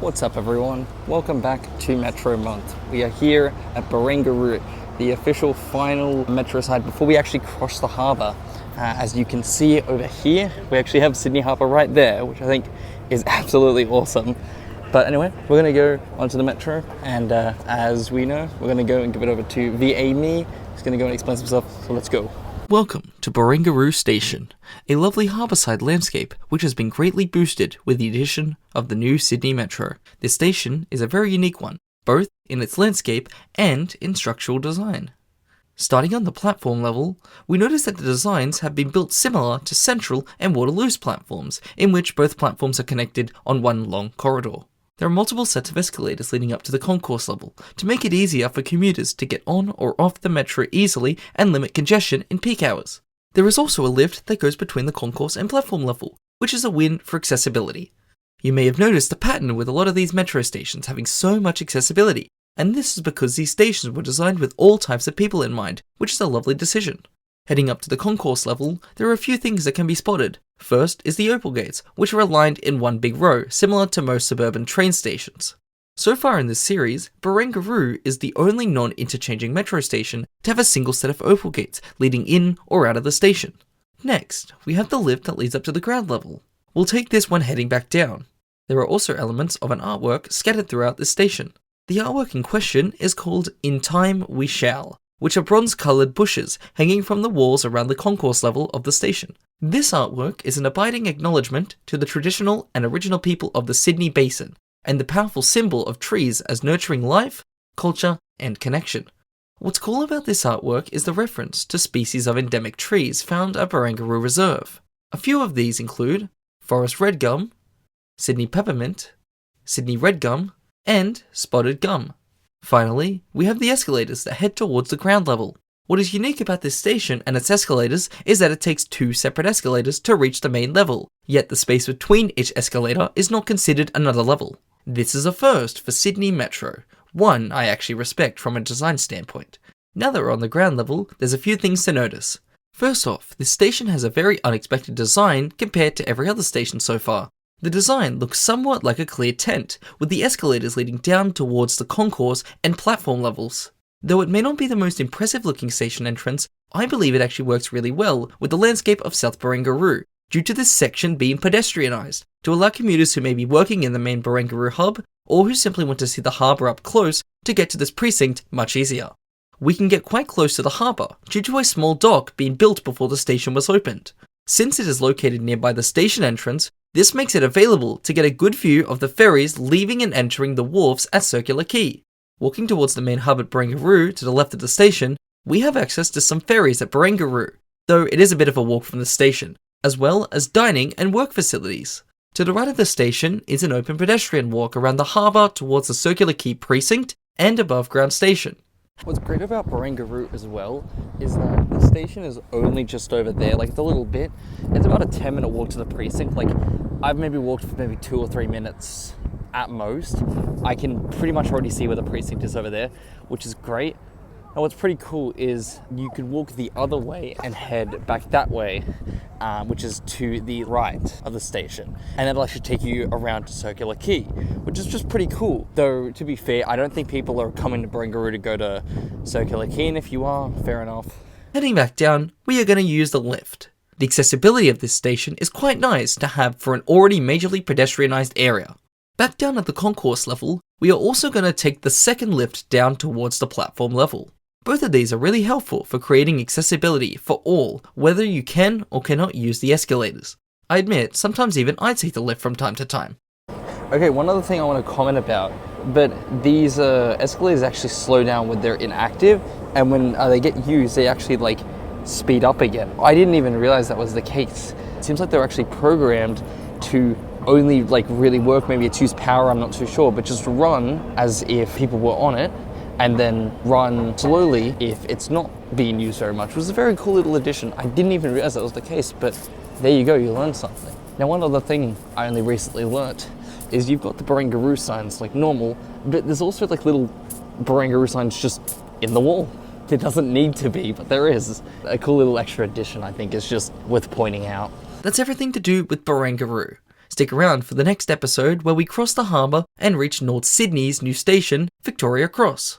What's up everyone? Welcome back to Metro Month. We are here at Barangaroo, the official final metro side before we actually cross the harbour. As you can see over here, we actually have Sydney Harbour right there, which I think is absolutely awesome. But anyway, we're going to go onto the metro, and as we know, we're going to go and give it over to VA Me. He's going to go and explain some stuff, so let's go. Welcome to Barangaroo Station, a lovely harbour-side landscape which has been greatly boosted with the addition of the new Sydney Metro. This station is a very unique one, both in its landscape and in structural design. Starting on the platform level, we notice that the designs have been built similar to Central and Waterloo's platforms, in which both platforms are connected on one long corridor. There are multiple sets of escalators leading up to the concourse level to make it easier for commuters to get on or off the metro easily and limit congestion in peak hours. There is also a lift that goes between the concourse and platform level, which is a win for accessibility. You may have noticed the pattern with a lot of these metro stations having so much accessibility, and this is because these stations were designed with all types of people in mind, which is a lovely decision. Heading up to the concourse level, there are a few things that can be spotted. First is the opal gates, which are aligned in one big row, similar to most suburban train stations. So far in this series, Barangaroo is the only non-interchanging metro station to have a single set of opal gates leading in or out of the station. Next, we have the lift that leads up to the ground level. We'll take this when heading back down. There are also elements of an artwork scattered throughout this station. The artwork in question is called In Time We Shall, which are bronze-coloured bushes hanging from the walls around the concourse level of the station. This artwork is an abiding acknowledgement to the traditional and original people of the Sydney Basin, and the powerful symbol of trees as nurturing life, culture, and connection. What's cool about this artwork is the reference to species of endemic trees found at Barangaroo Reserve. A few of these include forest red gum, Sydney peppermint, Sydney red gum, and spotted gum. Finally, we have the escalators that head towards the ground level. What is unique about this station and its escalators is that it takes two separate escalators to reach the main level, yet the space between each escalator is not considered another level. This is a first for Sydney Metro, one I actually respect from a design standpoint. Now that we're on the ground level, there's a few things to notice. First off, this station has a very unexpected design compared to every other station so far. The design looks somewhat like a clear tent, with the escalators leading down towards the concourse and platform levels. Though it may not be the most impressive looking station entrance, I believe it actually works really well with the landscape of South Barangaroo, due to this section being pedestrianised, to allow commuters who may be working in the main Barangaroo hub, or who simply want to see the harbour up close to get to this precinct much easier. We can get quite close to the harbour, due to a small dock being built before the station was opened. Since it is located nearby the station entrance, this makes it available to get a good view of the ferries leaving and entering the wharfs at Circular Quay. Walking towards the main hub at Barangaroo to the left of the station, we have access to some ferries at Barangaroo, though it is a bit of a walk from the station, as well as dining and work facilities. To the right of the station is an open pedestrian walk around the harbour towards the Circular Quay precinct and above ground station. What's great about Barangaroo as well is that the station is only just over there, like the little bit. It's about a 10-minute walk to the precinct. Like, I've maybe walked for maybe 2 or 3 minutes at most. I can pretty much already see where the precinct is over there, which is great. And what's pretty cool is you could walk the other way and head back that way, which is to the right of the station. And that'll actually take you around to Circular Quay, which is just pretty cool. Though, to be fair, I don't think people are coming to Barangaroo to go to Circular Quay, and if you are, fair enough. Heading back down, we are going to use the lift. The accessibility of this station is quite nice to have for an already majorly pedestrianised area. Back down at the concourse level, we are also going to take the second lift down towards the platform level. Both of these are really helpful for creating accessibility for all, whether you can or cannot use the escalators. I admit, sometimes even I take the lift from time to time. Okay, one other thing I want to comment about, but these escalators actually slow down when they're inactive, and when they get used, they actually speed up again. I didn't even realize that was the case. It seems like they're actually programmed to only really work, maybe it's use power, I'm not too sure, but just run as if people were on it, and then run slowly if it's not being used very much. It was a very cool little addition. I didn't even realize that was the case, but there you go, you learned something. Now, one other thing I only recently learnt is you've got the Barangaroo signs like normal, but there's also little Barangaroo signs just in the wall. There doesn't need to be, but there is. A cool little extra addition, I think, is just worth pointing out. That's everything to do with Barangaroo. Stick around for the next episode where we cross the harbour and reach North Sydney's new station, Victoria Cross.